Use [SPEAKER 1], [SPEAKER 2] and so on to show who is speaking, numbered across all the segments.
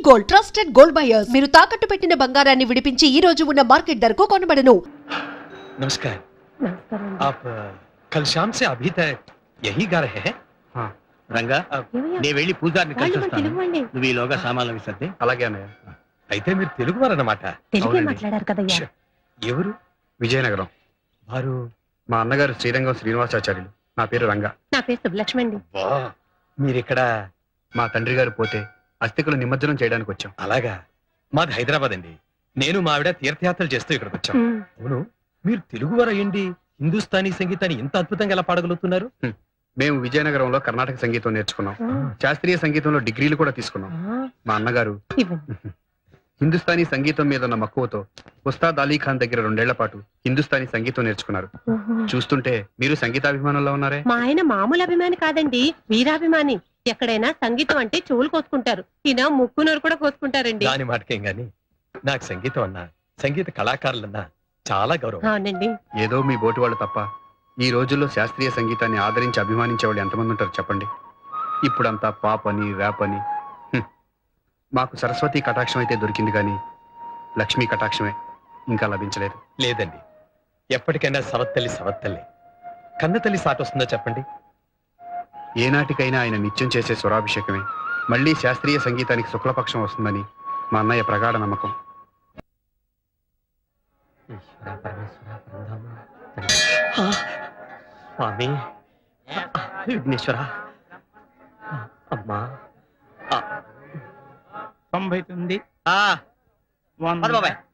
[SPEAKER 1] Gold trusted gold buyers మీరు తాకట్టు పెట్టిన బంగారాన్ని విడిపించి ఈ రోజు ఉన్న మార్కెట్ ధరకు కొనబడను.
[SPEAKER 2] नमस्कार। आप कल शाम से अभी तक यही गा रहे हैं?
[SPEAKER 3] हाँ రంగా నే వెళ్ళి పూజారిని కలిసి వస్తాను. నువ్వు ఈలోగా సామాన్లు విసర్ది.
[SPEAKER 2] అలాగే అన్నయ్య. అయితే మీరు తెలుగు వారన్నమాట.
[SPEAKER 4] తెలుగే మాట్లాడారు కదయ్యా.
[SPEAKER 2] ఎవరు?
[SPEAKER 3] విజయనగరం
[SPEAKER 2] వారు
[SPEAKER 3] మా అన్నగారు శ్రీరంగం శ్రీనివాసాచార్యులు. నా పేరు రంగా.
[SPEAKER 4] నా పేరు సుబ్బలక్ష్మి అండి.
[SPEAKER 2] మీరిక్కడ
[SPEAKER 3] మా తండ్రి గారు పోతే అస్థికులు నిమజ్జనం చేయడానికి వచ్చాం.
[SPEAKER 2] అలాగా. మాది హైదరాబాద్ అండి. నేను మా ఆవిడ తీర్థయాత్రలు చేస్తూ ఇక్కడికి వచ్చాం. అవును, మీరు తెలుగు వారు అయ్యండి హిందుస్థానీ సంగీతాన్ని ఇంత అద్భుతంగా ఎలా పాడగలుగుతున్నారు?
[SPEAKER 3] మేము విజయనగరంలో కర్ణాటక సంగీతం నేర్చుకున్నాం. శాస్త్రీయ సంగీతంలో డిగ్రీలు కూడా తీసుకున్నాం. మా అన్నగారు హిందుస్థానీ సంగీతం మీద ఉన్న మక్కువతో ఉస్తాద్ అలీ ఖాన్ దగ్గర 2 ఏళ్ల పాటు హిందుస్థానీ సంగీతం నేర్చుకున్నారు. చూస్తుంటే మీరు సంగీతాభిమానంలో ఉన్నారే.
[SPEAKER 4] మా ఆయన మామూలు అభిమాని కాదండి, వీరాభిమాని. ఎక్కడైనా సంగీతం అంటే చెవులు కోసుకుంటారు, ఈయన ముక్కునూరు కూడా కోసుకుంటారండి.
[SPEAKER 2] దాని మాటకేం గాని నాకు సంగీతం అన్నా సంగీత కళాకారులన్నా చాలా గౌరవం.
[SPEAKER 4] అవునండి.
[SPEAKER 3] ఏదో మీ బోటి వాళ్ళు తప్ప ఈ రోజుల్లో శాస్త్రీయ సంగీతాన్ని ఆదరించి అభిమానించే వాళ్ళు ఎంతమంది ఉంటారు చెప్పండి. ఇప్పుడంతా పాప్ అని ర్యాప్ అని. మాకు సరస్వతి కటాక్షం అయితే దొరికింది కానీ లక్ష్మీ కటాక్షమే ఇంకా లభించలేదు.
[SPEAKER 2] లేదండి, ఎప్పటికైనా సవత్తల్లి సవత్తల్లి. కన్నతల్లి సాటొస్తుందో చెప్పండి.
[SPEAKER 3] ఏనాటికైనా ఆయన నిత్యం చేసే స్వరాభిషేకమే మళ్లీ శాస్త్రీయ సంగీతానికి శుక్లపక్షం వస్తుందని మా అన్నయ్య ప్రగాఢ నమ్మకం.
[SPEAKER 5] స్వామి విఘ్నేశ్వర అమ్మా
[SPEAKER 6] 99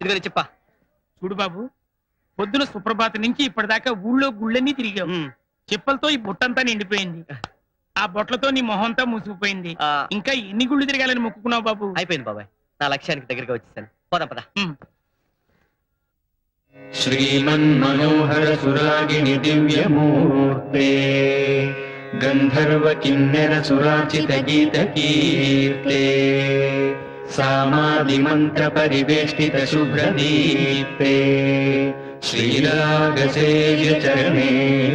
[SPEAKER 5] ఇదిగో చెప్పా.
[SPEAKER 6] చూడు బాబు, పొద్దున సుప్రభాత నుంచి ఇప్పటిదాకా ఊళ్ళో గుళ్ళన్నీ తిరిగావు. చెప్పలతో ఈ బుట్టంతా నిండిపోయింది. ఆ బొట్లతో నీ మొహంతా మూసుకుపోయింది. ఇంకా ఎన్ని గుళ్ళు తిరగాలని మొక్కుకున్నావు బాబు?
[SPEAKER 5] అయిపోయింది బాబాయ్, నా లక్ష్యానికి దగ్గరగా వచ్చేసాను. పోదాం పద.
[SPEAKER 7] శ్రీమన్మనోహర సురాగిణి దివ్యమూర్తే గంధర్వ కిన్నెర సురాచిత గీత కీర్తే సామాది మంత్ర పరివేష్టిత శుభ్రదీప్తే శ్రీరాగసేయ చరణే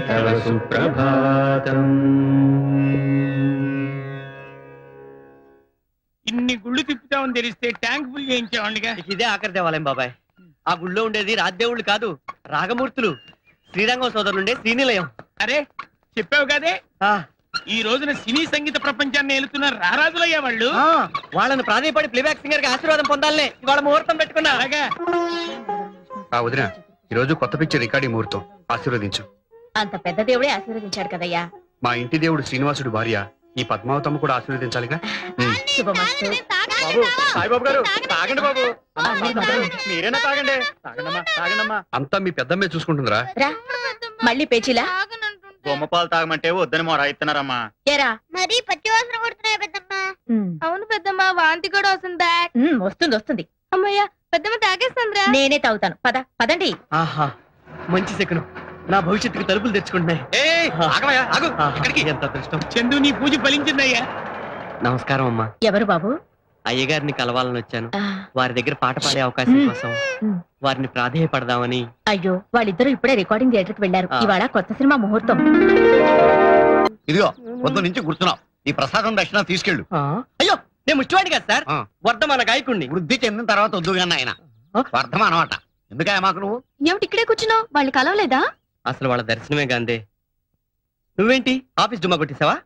[SPEAKER 7] తవ సుప్రభాతం.
[SPEAKER 6] ఇన్ని గుళ్ళు తిప్పుతామని తెలిస్తే ట్యాంక్ ఫుల్ చేయించావండిగా.
[SPEAKER 5] ఇదే ఆఖరి దేవాలయం బాబాయ్. ఆ గుళ్ళో ఉండేది రాజదేవుళ్ళు కాదు, రాగమూర్తులు. శ్రీరంగం సోదరులుండే శ్రీనిలయం.
[SPEAKER 6] అరే చెప్పావు కదే, ఈ రోజున సినీ సంగీత ప్రపంచాన్ని ఏలుతున్న రారాజులయ్యా వాళ్ళు.
[SPEAKER 5] వాళ్ళని ప్రాధాన్యపడి ప్లేబ్యాక్ సింగర్ గా ఆశీర్వాదం పొందాలనే ఇవాళ ముహూర్తం పెట్టుకున్నా.
[SPEAKER 6] అలాగా
[SPEAKER 3] వదిన, ఈరోజు కొత్త పిక్చర్ రికార్డింగ్ ముహూర్తం. ఆశీర్వదించు.
[SPEAKER 4] అంత పెద్ద దేవుడే ఆశీర్వదించాడు కదయ్యా.
[SPEAKER 3] మా ఇంటి దేవుడు శ్రీనివాసుడు భార్య ఈ పద్మావతమ్మ కూడా ఆశీర్వదించాలిగా.
[SPEAKER 4] శుభమస్తు.
[SPEAKER 5] సాయిబాబు గారు తాగండి బాబు. మీరేనా తాగండి. తాగండమ్మా.
[SPEAKER 3] అంతా మీ పెద్దమ్మే చూసుకుంటుందిరా.
[SPEAKER 4] రా మళ్ళీ పేచీలా.
[SPEAKER 7] బొమ్మపాలు తాగమంటే వద్దని మొర ఇస్తున్నారమ్మా.
[SPEAKER 4] ఏరా
[SPEAKER 8] మరి పచ్చి వాసన కొడుతున్నాయి పెద్దమ్మ.
[SPEAKER 4] అవును పెద్దమ్మ, వాంతి కూడా వస్తుందా? వస్తుంది వస్తుంది.
[SPEAKER 8] అమ్మయ్య పెద్దమ్మ తాగేస్తుందిరా.
[SPEAKER 4] నేనే తాగుతాను. పదండి.
[SPEAKER 5] ఆహా, మంచి శకునం. నా భవిష్యత్తుకి తలుపులు తెచ్చుకుంటున్నాయి. ఎంత అదృష్టం.
[SPEAKER 6] చందు, నీ పూజ ఫలించిందయ్యా.
[SPEAKER 5] నమస్కారం అమ్మా.
[SPEAKER 4] ఎవరు బాబు?
[SPEAKER 5] అయ్యగారిని కలవాలని వచ్చాను. వారి దగ్గర పాట పాడే అవకాశం కోసం వారిని ప్రాధేయపడదామని.
[SPEAKER 4] అయ్యో, వాళ్ళిద్దరూ ఇప్పుడే రికార్డింగ్ థియేటర్ కి వెళ్లారు. ఇవాళ కొత్త సినిమా ముహూర్తం.
[SPEAKER 7] ఇదిగో పొద్దు నుంచి గుర్తున్నావు. ఈ ప్రసాదం దక్షిణ తీసుకెళ్ళు.
[SPEAKER 5] అయ్యో, నేను ముష్టివాడి కదా సార్, వర్ధమాన గాయకుడిని.
[SPEAKER 7] వృద్ధి చెందిన తర్వాత వద్దుగాన్న ఆయన వర్ధమాన అనమాట. ఎందుకయ్యా మాకు నువ్వు?
[SPEAKER 8] ఏమిటి ఇక్కడే కూర్చున్నావు? వాళ్ళు కలవలేదా?
[SPEAKER 5] అసలు వాళ్ళ దర్శనమే గాందే. నువ్వేంటి ఆఫీస్ డుమ్మా కొట్టేసావా?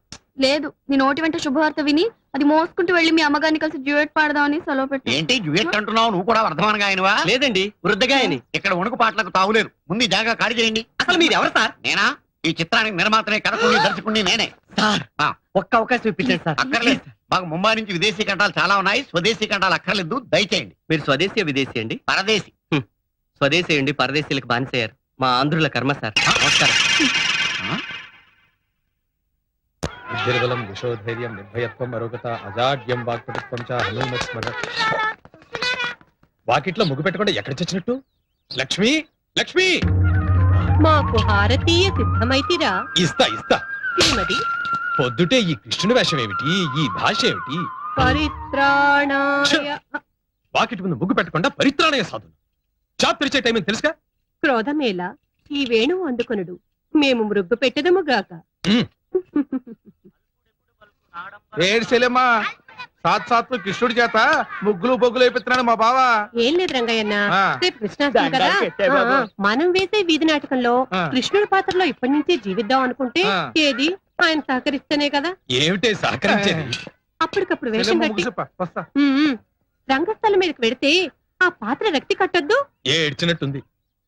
[SPEAKER 8] లేదు, నీ నోటి వెంట శుభవార్త విని అది మోసుకుంటూ వెళ్లి మీ అమ్మగారిని కలిసి డ్యూయట్ పాడదామని సెలవు పెట్టి.
[SPEAKER 7] ఏంటి డ్యూయట్ అంటున్నావు? నువ్వు కూడా వర్ధమానగా ఆయనవా?
[SPEAKER 5] లేదండి, వృద్ధగాయని.
[SPEAKER 7] ఇక్కడ ఉణుకు పాటలకు తావులేరు. ముందు ఈ జాగా ఖాళీ చేయండి.
[SPEAKER 5] అసలు మీరు ఎవరు సార్?
[SPEAKER 7] నేనా? ఈ చిత్రానికి నిర్మాతనే, కథకుని, దర్శకుని నేనే.
[SPEAKER 5] సార్ ఒక్క అవకాశం ఇప్పించండి సార్.
[SPEAKER 7] అక్కర్లేదు. మాకు ముంబై నుంచి విదేశీ కంఠాలు చాలా ఉన్నాయి. స్వదేశీ కంఠాలు అక్కర్లేదు, దయచేయండి.
[SPEAKER 5] మీరు స్వదేశీ విదేశీ అండి?
[SPEAKER 7] పరదేశీ.
[SPEAKER 5] స్వదేశీ అండి, పరదేశీలకు బానిసయ్యారు. మా ఆంధ్రుల కర్మ సార్. నమస్కారం.
[SPEAKER 2] నిర్బలం విశోధైర్యం నిర్భయత్వం అరోగత అజాడ్యం వాక్పటుత్వం చ హనుమస్మర. వాకిట్లో ముగ్గు పెట్టకుండా ఎక్కడ చచ్చినట్టు? లక్ష్మి, లక్ష్మి,
[SPEAKER 4] మాకు హారతీయ సిద్ధమైతిరా.
[SPEAKER 2] ఇస్తా ఇస్తా.
[SPEAKER 4] శ్రీమతి,
[SPEAKER 2] పొద్దుటే ఈ కృష్ణుని వేషం ఏమిటి? ఈ భాష ఏమిటి?
[SPEAKER 4] పరిత్రాణాయ.
[SPEAKER 2] వాకిటి ముందు ముగ్గు పెట్టకుండా పరిత్రాణయ సాధులు. షాప్ తెరిచే టైం తెలుసుగా.
[SPEAKER 4] క్రోధమేలా, ఈ వేణువు అందుకొనుడు, మేము మృగ్గు పెట్టదము గాక.
[SPEAKER 9] ఏడ్చలేమ్మా, సాత్ కృష్ణుడి చేత ముగ్గులు బొగ్గులు వేపిస్తున్నాడు మా బావ.
[SPEAKER 4] ఏం లేదు రంగయ్యన్న,
[SPEAKER 9] ఆ.
[SPEAKER 4] రేపు కృష్ణాష్టమి కదా.
[SPEAKER 5] దండాలు పెట్టాయి బాబు.
[SPEAKER 4] మనం వేసే వీధి నాటకంలో
[SPEAKER 9] ఆ.
[SPEAKER 4] కృష్ణుడి పాత్రలో ఇప్పటి నుంచే జీవిద్దాం అనుకుంటే
[SPEAKER 9] ఆ.
[SPEAKER 4] ఏది ఆయన సహకరిస్తేనే కదా.
[SPEAKER 2] ఏమిటే సహకరించేది?
[SPEAKER 4] అప్పటికప్పుడు వేషం
[SPEAKER 9] చెల్లెమ్మ
[SPEAKER 4] కట్టి
[SPEAKER 9] ముగ్గు చెప్ప, వస్తా.
[SPEAKER 4] రంగస్థలం మీదకి వెడితే ఆ పాత్ర రక్తి కట్టొద్దు.
[SPEAKER 2] ఏడ్చినట్టుంది.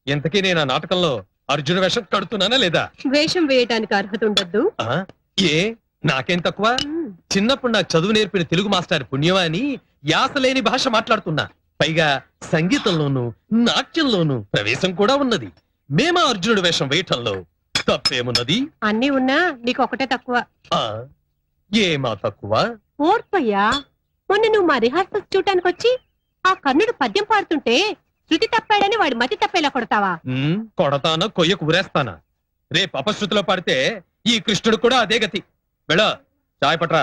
[SPEAKER 2] ఇంతకీ నేను ఆ నాటకంలో అర్జున వేషం కడుతున్నానా లేదా?
[SPEAKER 4] వేషం వేయటానికి అర్హత ఉండద్దు.
[SPEAKER 2] ఆ? ఏ నాకేం తక్కువ? చిన్నప్పుడు నాకు చదువు నేర్పిన తెలుగు మాస్టర్ పుణ్యమా అని యాస లేని భాష మాట్లాడుతున్నా. పైగా సంగీతంలోను నాట్యంలోను ప్రవేశం కూడా ఉన్నది. మేమా అర్జునుడు వేషం వేయటంలో తప్పేమున్నది?
[SPEAKER 4] అన్నీ ఉన్నా నీకు ఒకటే తక్కువ,
[SPEAKER 2] ఆ ఏమా తక్కువ?
[SPEAKER 4] ఓర్పయ్యా. మొన్న నువ్వు మా రిహార్సల్స్ చూడటానికి వచ్చి ఆ కర్ణుడు పద్యం పాడుతుంటే శృతి తప్పాడని వాడి మతి తప్పేలా కొడతావా?
[SPEAKER 2] కొడతానా కొయ్యకు ఉరేస్తానా? రేపు అపశృతిలో పాడితే ఈ కృష్ణుడు కూడా అదే గతి. వెళ్ళ చాయ్ పట్రా.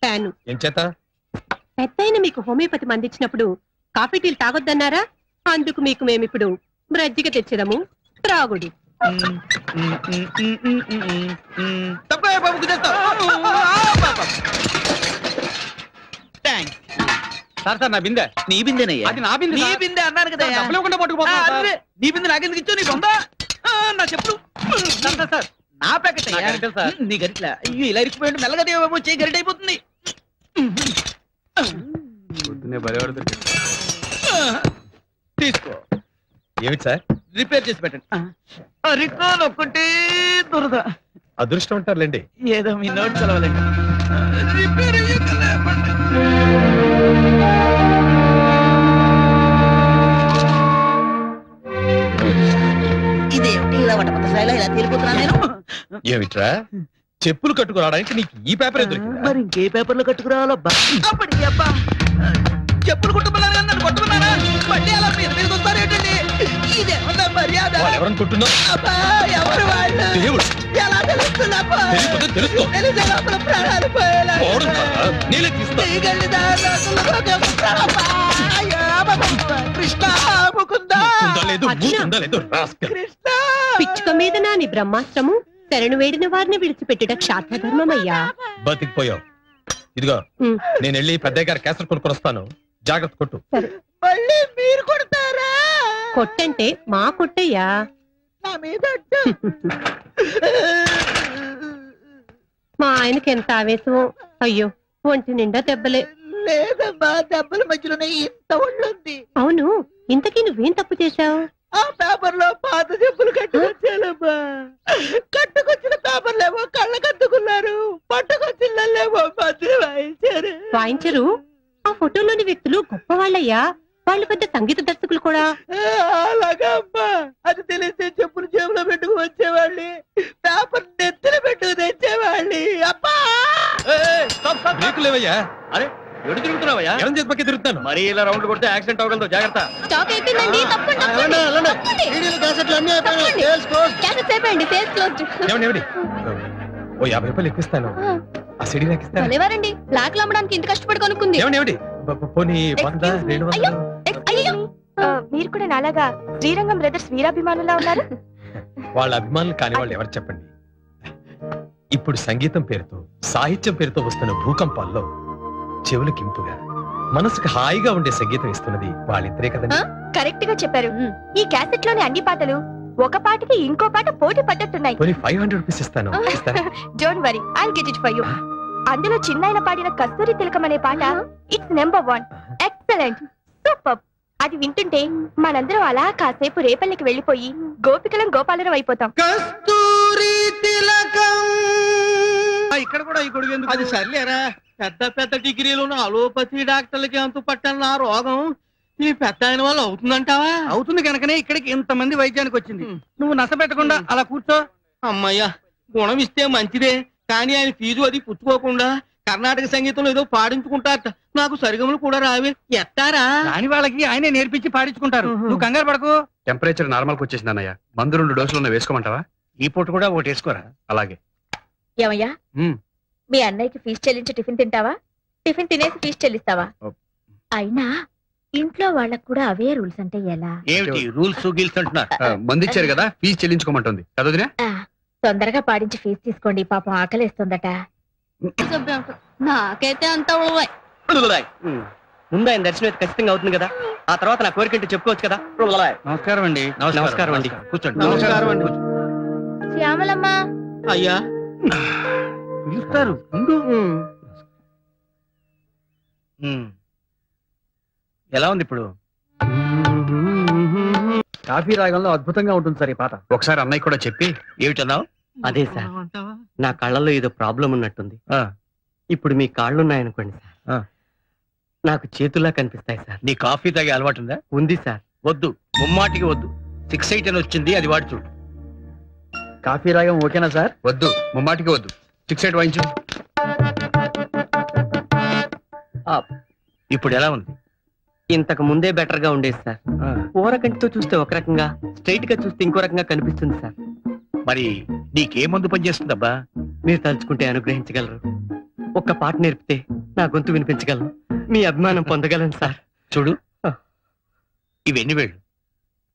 [SPEAKER 4] తాను
[SPEAKER 2] ఏం చేత?
[SPEAKER 4] పెద్దయిన మీకు హోమియోపతి మందించినప్పుడు కాఫీ టీలు తాగొద్దన్నారా? అందుకు మీకు మేమిప్పుడు బ్రజ్జిగ తెచ్చేదము, త్రాగుడు.
[SPEAKER 5] తప్పే బాబు, గుద్దేస్తా. సార్ సార్, నా బిందె. నీ బిందెనయ్యా?
[SPEAKER 9] అది నా బిందె
[SPEAKER 5] నీ
[SPEAKER 9] సార్.
[SPEAKER 5] బిందె అన్నాను కదా.
[SPEAKER 9] డబ్బులు ఇవ్వకుండా పట్టుకుపోతున్నా సార్.
[SPEAKER 5] నీ బిందె నాకెందుకు ఇచ్చావు? నీ బొందా నా చెప్పులు. సార్ నా ప్యాకెట్
[SPEAKER 9] నా గరిటెలు సార్.
[SPEAKER 5] నీ గరిట్లా. అయ్యో, ఇలా ఇరికిపోయింది. మెల్లగా దేవో చేయి, గరిట అయిపోతుంది.
[SPEAKER 3] పొద్దున్నే బలివాడు దొరికాడు.
[SPEAKER 5] తీసుకో,
[SPEAKER 2] ఏమిటి సార్?
[SPEAKER 5] రిపేర్ చేసి పెట్టండి. రికాల్ ఒక్కటే దురద.
[SPEAKER 2] అదృష్టం అంటారులేండి.
[SPEAKER 5] ఏదో మీ నోట్ చదవాలండి. రిపేర్ అయ్యాక ఇదేమిటి ఇలా వటపట స్థాయిలో ఇలా తేలిపోతున్నా నేను?
[SPEAKER 2] ఏమిట్రా? చెప్పులు కట్టుకురావడానికి నీకు ఈ పేపర్ దొరికిందా?
[SPEAKER 5] మరి ఇంకే పేపర్లో కట్టుకురావాలబ్బా? అప్పటికి అబ్బా, చెప్పులు కుట్టుకున్నారు కానీ నన్ను కొట్టుకున్నారా? మళ్ళీ అలా మీరు మీరు వస్తారు ఏంటండి? ఇదేమన్నా మర్యాద?
[SPEAKER 2] వాళ్ళు ఎవరనుకుంటున్నావు?
[SPEAKER 5] అబ్బా, ఎవరు వాళ్ళు?
[SPEAKER 2] దేవుడు.
[SPEAKER 5] ఎలా తెలుస్తుందబ్బా?
[SPEAKER 2] తెలియకపోతే తెలుసుకో.
[SPEAKER 5] తెలిసే లోపల ప్రాణాలు పోయేలా.
[SPEAKER 2] పోవడం కాదా? నేనే తీస్తా.
[SPEAKER 5] తీగల్ని దారిలోకి వస్తారబ్బా. అయ్యో, అబ్బబ్బబ్బ. కృష్ణ, ముకుంద.
[SPEAKER 2] ఉందా లేదు, మూతుందా లేదు, రాస్కల్.
[SPEAKER 5] కృష్ణ.
[SPEAKER 4] పిచ్చుక మీద నాని బ్రహ్మాస్త్రము, శరణు వేడిన వారిని విడిచిపెట్టుట క్షాత్రధర్మమయ్యా.
[SPEAKER 2] బతికిపోయావు. ఇదిగో
[SPEAKER 4] ఉమ్.
[SPEAKER 2] నేను వెళ్ళి పెద్దయ్య గారి క్యాసెట్ కొనుక్కొని వస్తాను. జాగ్రత్త కొట్టు.
[SPEAKER 5] మళ్ళీ మీరు కొడతారా?
[SPEAKER 4] కొట్టంటే మా కొట్టయ్యా.
[SPEAKER 5] నా మీద అడ్డు.
[SPEAKER 4] మా ఆయనకి ఎంత ఆవేశమో. అయ్యో, ఒంటి నిండా దెబ్బలే.
[SPEAKER 5] లేదమ్మా, దెబ్బల మధ్యలోనే ఇంత ఒళ్ళుంది.
[SPEAKER 4] అవును, ఇంతకీ నువ్వేం తప్పు చేశావు?
[SPEAKER 5] ఆ పేపర్ లో పాత చెప్పులు కట్టుకొచ్చానమ్మా. కట్టుకొచ్చిన పేపర్లేమో కళ్ళకద్దుకున్నారు, పట్టుకొచ్చిళ్ళేమో మధ్య వాయించారు.
[SPEAKER 4] వాయించరు. ఆ ఫోటోలోని వ్యక్తులు గొప్పవాళ్ళయ్యా. వాళ్ళు పెద్ద సంగీత దర్శకులు కూడా.
[SPEAKER 5] అలాగా అమ్మా, అది తెలిస్తే చెప్పులు జేబులో పెట్టుకు వచ్చేవాళ్ళి, పేపర్ నెత్తిన పెట్టుకు తెచ్చేవాళ్ళి. అబ్బా,
[SPEAKER 2] బ్రేకులు లేవయ్యా?
[SPEAKER 5] అరే ఎడు తిరుగుతున్నావయ్యా?
[SPEAKER 2] ఎవరి చేతి పక్క తిరుగుతాను.
[SPEAKER 5] మరి ఇలా రౌండ్ కొడితే యాక్సిడెంట్ అవ్వగలదు, జాగ్రత్త.
[SPEAKER 8] స్టాక్ అయిపోయిందండి, తప్పకుండా తప్పండి. తప్పండి. క్యాసెట్స్ అయిపోయండి, సేల్స్ క్లోజ్డ్.
[SPEAKER 2] ఏమండి ఓ 50 రూపాయలు ఎక్కిస్తాను. ఆ సిడి నాకు ఇస్తాను.
[SPEAKER 8] భలేవారండి, బ్లాక్ లో అమ్మడానికి ఇంత కష్టపడి కొనుక్కుంది.
[SPEAKER 2] ఏమండి పోనీ 100, 200.
[SPEAKER 8] అయ్యో, అయ్యో. మీరు కూడా నాలాగా శ్రీరంగం బ్రదర్స్ వీరాభిమానులా ఉన్నారు.
[SPEAKER 2] వాళ్ళ అభిమానులు కాని వాళ్ళు ఎవరు చెప్పండి? ఇప్పుడు సంగీతం పేరుతో, సాహిత్యం పేరుతో వస్తున్న భూకంపాల్లో చెవులకు ఇంపుగా, మనసుకు హాయిగా ఉండే సంగీతం ఇస్తున్నది వాళ్ళిద్దరే కదండి.
[SPEAKER 8] కరెక్ట్ గా చెప్పారు. ఈ క్యాసెట్ లోని అన్ని పాటలు ఒక పాటకి ఇంకో పాట పోటీ పడ్డట్టున్నాయి.
[SPEAKER 2] పోనీ 500 రూపీస్ ఇస్తాను. ఇస్తారా?
[SPEAKER 8] Don't worry, I'll get it for you. అందులో చిన్నాయన పాడిన కస్తూరి తిలకం అనే పాట ఇట్స్ నెంబర్ 1. Excellent, super. అది వింటుంటే మనందరం అలా కాసేపు రేపల్లికి వెళ్ళిపోయి గోపికలం గోపాలరం అయిపోతాం.
[SPEAKER 5] కస్తూరి తిలకం.
[SPEAKER 9] ఇక్కడ కూడా ఈ కొడుకు ఎందుకు?
[SPEAKER 5] అది సర్లేరా, పెద్ద పెద్ద డిగ్రీలు అలోపతి డాక్టర్లకి అంతు పట్టని ఆ రోగం ఈ పెద్ద ఆయన వల్ల అవుతుందంటావా?
[SPEAKER 9] అవుతుంది కనుకనే ఇక్కడికి ఇంతమంది వైద్యానికి వచ్చింది. నువ్వు నస పెట్టకుండా అలా కూర్చో.
[SPEAKER 5] అమ్మయ్యా, గుణం ఇస్తే మంచిదే, కానీ ఆయన ఫీజు అది పుచ్చుకోకుండా కర్ణాటక సంగీతంలో ఏదో పాడించుకుంటారట. నాకు సరిగములు కూడా రావే, ఎత్తారా?
[SPEAKER 9] దాని వాళ్ళకి ఆయనే నేర్పించి పాడించుకుంటారు. నువ్వు కంగారు పడకు.
[SPEAKER 3] టెంపరేచర్ నార్మల్ కి వచ్చేసింది అన్నయ్య. మందు 2 డోసులు వేసుకోమంటావా?
[SPEAKER 2] ఈ పూట కూడా ఒకటి వేసుకోరా.
[SPEAKER 3] అలాగే.
[SPEAKER 8] ఏమయ్యా, మీ అన్నయ్యకి ఫీజు చెల్లించి టిఫిన్ తింటావా? టిఫిన్ తినేసి ఫీజు చెల్లిస్తావా? అయినా ఇంట్లో వాళ్ళకు కూడా అవే రూల్స్ అంటే ఎలా?
[SPEAKER 7] ఏమిటి రూల్స్ గీల్స్ అంటున్నారు?
[SPEAKER 3] మందు ఇచ్చారు కదా, ఫీజు చెల్లించుకోమంటుంది కదొదినా?
[SPEAKER 8] తొందరగా పాడించి ఫీజు తీసుకోండి, పాపం ఆకలేస్తుందట. నాకైతే అంత
[SPEAKER 5] ముందు ఆయన దర్శనం అయితే ఖచ్చితంగా అవుతుంది కదా, ఆ తర్వాత నా కోరిక చెప్పుకోవచ్చు కదా.
[SPEAKER 9] నమస్కారం అండి.
[SPEAKER 5] నమస్కారం అండి.
[SPEAKER 3] కూర్చోండి.
[SPEAKER 9] నమస్కారం అండి.
[SPEAKER 8] శ్యామలమ్మ
[SPEAKER 5] అయ్యా
[SPEAKER 9] పిలుస్తారు ఉండు.
[SPEAKER 7] ఎలా ఉంది ఇప్పుడు?
[SPEAKER 9] కాఫీ రాగంలో అద్భుతంగా ఉంటుంది సార్ ఈ పాట.
[SPEAKER 3] ఒకసారి అన్నయ్య కూడా చెప్పి
[SPEAKER 7] ఏమిటన్నావు?
[SPEAKER 5] అదే సార్, నా కళ్ళల్లో ఏదో ప్రాబ్లం ఉన్నట్టుంది. ఇప్పుడు మీ కాళ్ళు ఉన్నాయనుకోండి
[SPEAKER 7] ఆ.
[SPEAKER 5] సార్, నాకు చేతుల్లా కనిపిస్తాయి సార్.
[SPEAKER 7] నీ కాఫీ తాగే అలవాటుందా?
[SPEAKER 5] ఉంది సార్.
[SPEAKER 7] వద్దు, ముమ్మాటికి వద్దు. 6-8 అని వచ్చింది, అది వాడి చూడు.
[SPEAKER 9] కాఫీ రాగం ఓకేనా సార్?
[SPEAKER 3] వద్దు, ముమ్మాటికి వద్దు. 6-8 వాయించు.
[SPEAKER 7] ఇప్పుడు ఎలా ఉంది?
[SPEAKER 5] ఇంతకు ముందే బెటర్ గా ఉండేది సార్. ఊరకంటితో చూస్తే ఒక రకంగా, స్ట్రైట్ గా చూస్తే ఇంకో రకంగా కనిపిస్తుంది సార్.
[SPEAKER 7] మరి నీకే మందు పనిచేస్తుందబ్బా?
[SPEAKER 5] మీరు తలుచుకుంటే అనుగ్రహించగలరు. ఒక్క పాట నేర్పితే నా గొంతు వినిపించగలను, మీ అభిమానం పొందగలను సార్.
[SPEAKER 7] చూడు, ఇవెన్ని వేళ్ళు?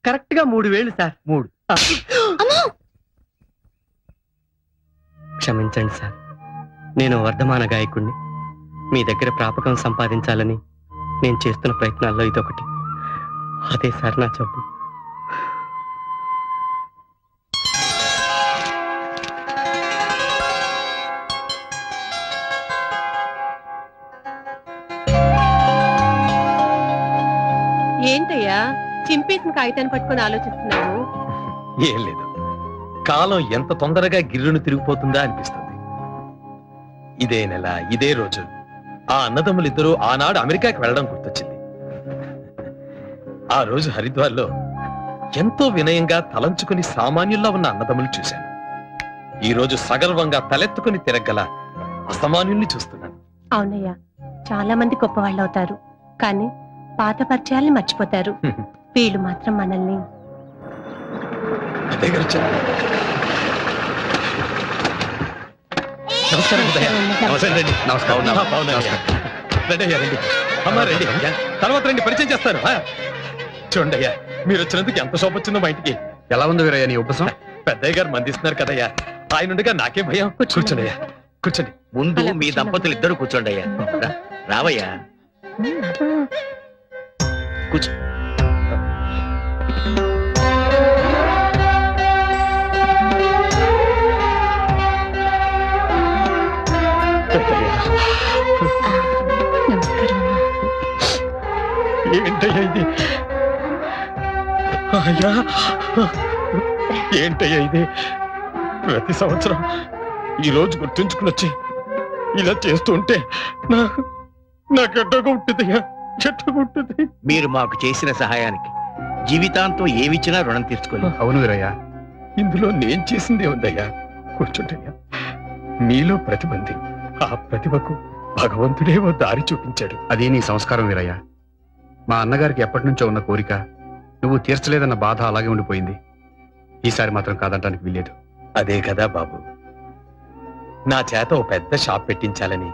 [SPEAKER 5] కరెక్ట్ గా 3 వేళ్ళు సార్.
[SPEAKER 7] 3.
[SPEAKER 5] క్షమించండి సార్, నేను వర్ధమాన గాయకుడిని. మీ దగ్గర ప్రాపకం సంపాదించాలని నేను చేస్తున్న ప్రయత్నాల్లో ఇదొకటి. అదే సార్ నా జబ్బు.
[SPEAKER 4] ఏంటయ్యా చింపేసిన కాగితాన్ని పట్టుకొని ఆలోచిస్తున్నావు?
[SPEAKER 2] ఏం లేదు, కాలం ఎంత తొందరగా గిర్రును తిరిగిపోతుందా అనిపిస్తుంది. ఇదే నెల ఇదే రోజు ఆ అన్నదమ్ములిద్దరూ ఆనాడు అమెరికాకి వెళ్ళడం గుర్తొచ్చింది. ఆ రోజు హరిద్వార్లో ఎంతో వినయంగా తలంచుకుని సామాన్యుల్లా ఉన్న అన్నదమ్ములు చూశాను. ఈ రోజు సగర్వంగా తలెత్తుకుని తిరగల అసామాన్యుల్ని చూస్తున్నాను.
[SPEAKER 4] అవునయ్యా, చాలా మంది గొప్ప వాళ్ళు అవుతారు, కానీ పాత పరిచయాల్ని మర్చిపోతారు. వీళ్ళు మాత్రం మనల్ని.
[SPEAKER 2] అదే గారు చెప్పారు. నమస్కారం ఉదయ. నమస్కారం రండి.
[SPEAKER 3] నమస్కారం.
[SPEAKER 2] బాగున్నాను. రండి అయ్యా, రండి. అమ్మా రండి, తర్వాత రండి, పరిచయం చేస్తాను. చూడండి అయ్యా, మీరు వచ్చినందుకు ఎంత శోభ వచ్చిందో మా ఇంటికి.
[SPEAKER 3] ఎలా ఉంది వీరయ్య నీ ఉపసం?
[SPEAKER 2] పెద్దయ్య గారు మందిస్తున్నారు కదయ్యా, ఆయన ఉండగా నాకే భయం. కూర్చోండి అయ్యా, కూర్చోండి.
[SPEAKER 7] ముందు
[SPEAKER 4] అలా
[SPEAKER 7] మీ
[SPEAKER 4] కూర్చోండి.
[SPEAKER 7] దంపతులు ఇద్దరు కూర్చోండి అయ్యా. రావయ్యా, కూర్చో.
[SPEAKER 2] ఏంటయ్యా ఇది? అయ్యా, ఏంటయ్యా ఇది? ప్రతి సంవత్సరం ఈ రోజు గుర్తుంచుకుని వచ్చి ఇలా చేస్తూ ఉంటే నాకు ఎట్టగా ఉంటుందయ్యా, ఎట్టగా ఉంటుంది.
[SPEAKER 7] మీరు మాకు చేసిన సహాయానికి జీవితాంతం ఏమిచ్చినా రుణం తీర్చుకోలేదు.
[SPEAKER 3] అవును వీరయ్య.
[SPEAKER 2] ఇందులో నేను చేసిందే ఉందయ్యా. కూర్చుంటయ్యా. మీలో ప్రతిభ ఉంది, ఆ ప్రతిభకు భగవంతుడే ఓ దారి చూపించాడు.
[SPEAKER 3] అది నీ సంస్కారం వీరయ్య. మా అన్నగారికి ఎప్పటి నుంచో ఉన్న కోరిక నువ్వు తీర్చలేదన్న బాధ అలాగే ఉండిపోయింది. ఈసారి మాత్రం కాదంటానికి వీల్లేదు.
[SPEAKER 2] అదే కదా బాబు, నా చేత ఓ పెద్ద షాప్ పెట్టించాలని,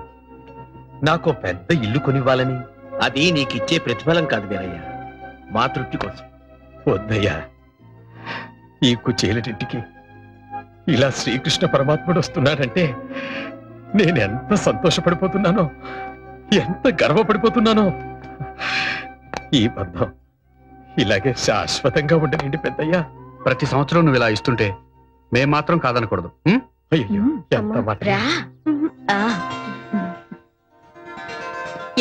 [SPEAKER 2] నాకు ఓ పెద్ద ఇల్లు కొనివ్వాలని.
[SPEAKER 7] అది నీకిచ్చే ప్రతిఫలం కాదు వీరయ్య, మా తృప్తి కోసం.
[SPEAKER 2] వద్దయ్యా, ఈ కుచేలటింటికి ఇలా శ్రీకృష్ణ పరమాత్ముడు వస్తున్నాడంటే నేను ఎంత సంతోషపడిపోతున్నానో, ఎంత గర్వపడిపోతున్నానో. ఈ బంధం ఇలాగే శాశ్వతంగా ఉండనండి పెద్దయ్యా.
[SPEAKER 3] ప్రతి సంవత్సరం నువ్వు ఇలా ఇస్తుంటే మేం మాత్రం కాదనకూడదు.
[SPEAKER 2] అయ్యో, ఎంత మాట.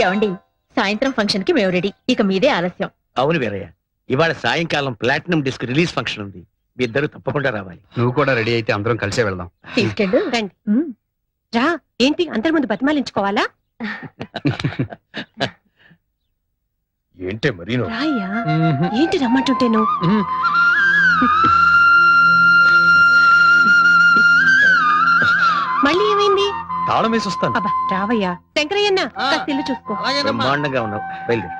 [SPEAKER 8] ఏమండి, సాయంత్రం ఫంక్షన్ కి మేము రెడీ, ఇక మీదే ఆలస్యం.
[SPEAKER 7] అవును వీరయ్య, ఇవాళ సాయంకాలం ప్లాటినం డిస్క్ రిలీజ్ ఫంక్షన్ ఉంది, మీ ఇద్దరు తప్పకుండా రావాలి.
[SPEAKER 3] నువ్వు కూడా రెడీ అయితే అందరం కలిసే వెళ్దాం.
[SPEAKER 8] తీసుకెళ్ళు.
[SPEAKER 4] రండి. రా, ఏంటి అందరి ముందు బతిమాలించుకోవాలా?
[SPEAKER 2] ఏంటే మరీను?
[SPEAKER 4] రాయ్యా, ఏంటి రమ్మంటుంటే నువ్వు? మళ్ళీ ఏమైంది?
[SPEAKER 2] తాళం వేసి వస్తాను.
[SPEAKER 4] అబ్బా రావయ్యా. శంకరయ్యన్న,
[SPEAKER 9] ఆ.
[SPEAKER 4] కాస్త ఇల్లు చూసుకో.
[SPEAKER 9] అలాగేనమ్మా.
[SPEAKER 7] బ్రహ్మాండంగా ఉన్నావు, బయలుదేరు.